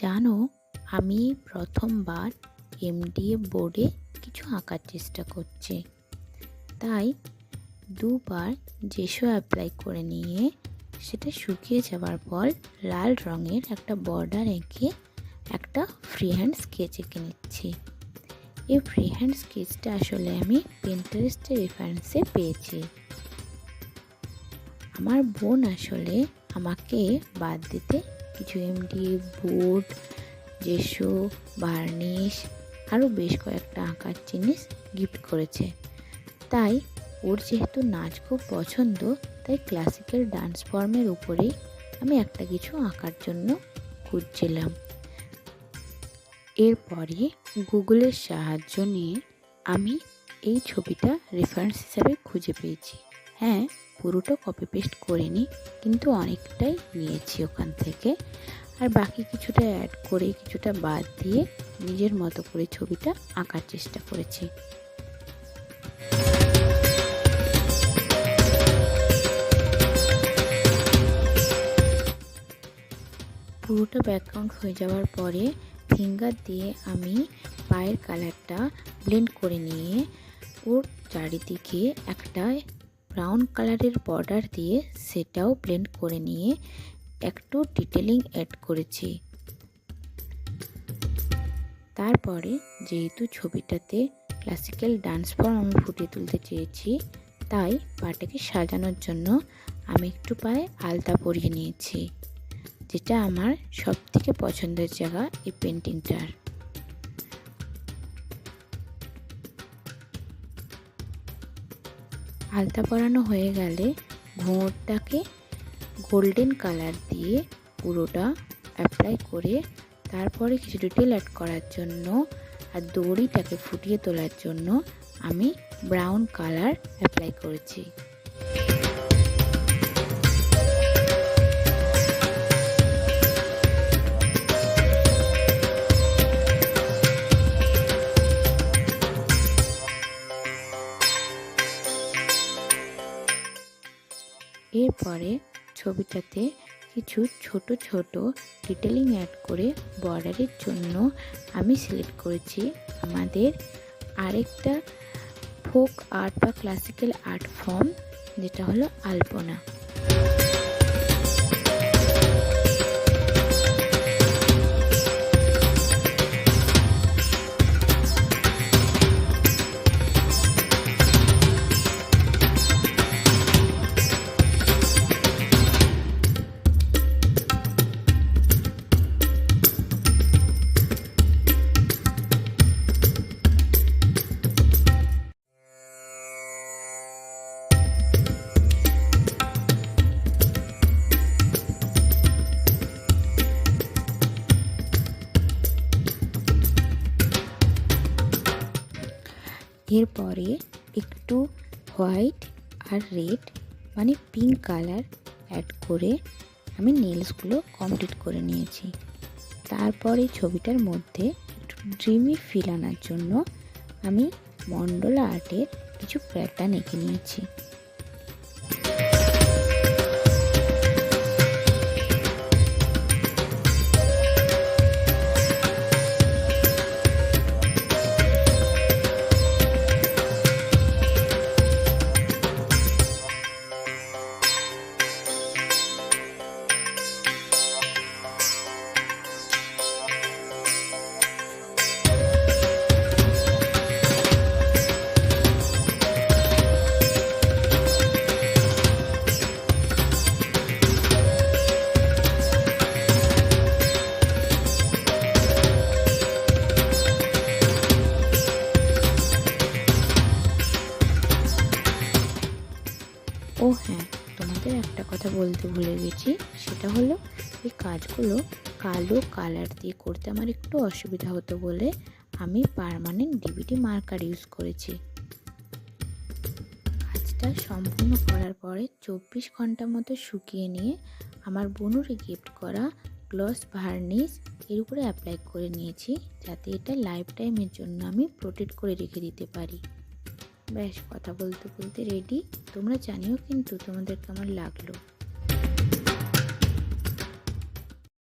জানো, আমি প্রথমবার এমডিএ বোর্ডে কিছু আঁকার চেষ্টা করছি। তাই দুবার জেসো অ্যাপ্লাই করে নিয়ে সেটা শুকিয়ে যাওয়ার পর লাল রঙের একটা বর্ডার এঁকে একটা ফ্রি হ্যান্ড স্কেচ এঁকে নিচ্ছি। এই ফ্রি হ্যান্ড স্কেচটা আসলে আমি পিন্টারেস্টের রেফারেন্সে পেয়েছি। আমার বোন আসলে আমাকে বাদ দিতে কিছু এমডিএ বোর্ড, জেসো, বার্নিশ আরও বেশ কয়েকটা আঁকার জিনিস গিফট করেছে। তাই ওর যেহেতু নাচ খুব পছন্দ, তাই ক্লাসিক্যাল ডান্স ফর্মের উপরেই আমি একটা কিছু আঁকার জন্য খুঁজছিলাম। এরপরে গুগলের সাহায্য নিয়ে আমি এই ছবিটা রেফারেন্স হিসাবে খুঁজে পেয়েছি। হ্যাঁ, পুরোটা কপি পেস্ট করিনি, কিন্তু অনেকটাই নিয়েছি ওখান থেকে। আর বাকি কিছুটা অ্যাড করে কিছুটা বাদ দিয়ে নিজের মতো করে ছবিটা আঁকার চেষ্টা করেছি। পুরোটা ব্যাকগ্রাউন্ড হয়ে যাওয়ার পরে ফিঙ্গার দিয়ে আমি পায়ের কালারটা ব্লেন্ড করে নিয়ে ওর চারিদিকে একটা ব্রাউন কালারের বর্ডার দিয়ে সেটাও ব্লেন্ড করে নিয়ে একটু ডিটেলিং অ্যাড করেছি। তারপরে যেহেতু ছবিটাতে ক্লাসিক্যাল ডান্স ফর্ম আমি ফুটিয়ে তুলতে চেয়েছি, তাই পাটাকে সাজানোর জন্য আমি একটু পায়ে আলতা পরিয়ে নিয়েছি, যেটা আমার সবথেকে পছন্দের জায়গা এই পেন্টিংটার। আলতা পরানো হয়ে গেলে ঘুঙুরটাকে গোল্ডেন কালার দিয়ে পুরোটা অ্যাপ্লাই করে তারপরে কিছু ডিটেল অ্যাড করার জন্য আর দড়িটাকে ফুটিয়ে তোলার জন্য আমি ব্রাউন কালার অ্যাপ্লাই করেছি। এরপরে ছবিটাতে কিছু ছোট ছোট ডিটেলিং অ্যাড করে বর্ডারের জন্য আমি সিলেক্ট করেছি আমাদের আরেকটা ফোক আর্ট বা ক্লাসিক্যাল আর্ট ফর্ম, যেটা হলো আলপনা। এরপরে একটু হোয়াইট আর রেড মানে পিঙ্ক কালার অ্যাড করে আমি নেলসগুলো কমপ্লিট করে নিয়েছি। তারপরে ছবিটার মধ্যে একটু ড্রিমি ফিল আনার জন্য আমি মন্ডলা আর্টের কিছু প্যাটার্ন এঁকে নিয়েছি। ও হ্যাঁ, তোমাদের একটা কথা বলতে ভুলে গেছি, সেটা হলো এই কাজগুলো কালো কালার দিয়ে করতে আমার একটু অসুবিধা হতো বলে আমি পার্মানেন্ট ডিবিটি মার্কার ইউজ করেছি। কাজটা সম্পূর্ণ করার পরে 24 ঘন্টা মতো শুকিয়ে নিয়ে আমার বোনুরে গিফট করা গ্লস ভার্নিশ এর উপরে অ্যাপ্লাই করে নিয়েছি, যাতে এটা লাইফ টাইমের জন্য আমি প্রোটেক্ট করে রেখে দিতে পারি। ব্যাস, কথা বলতে বলতে রেডি। তোমরা জানিও কিন্তু তোমাদের কেমন লাগলো।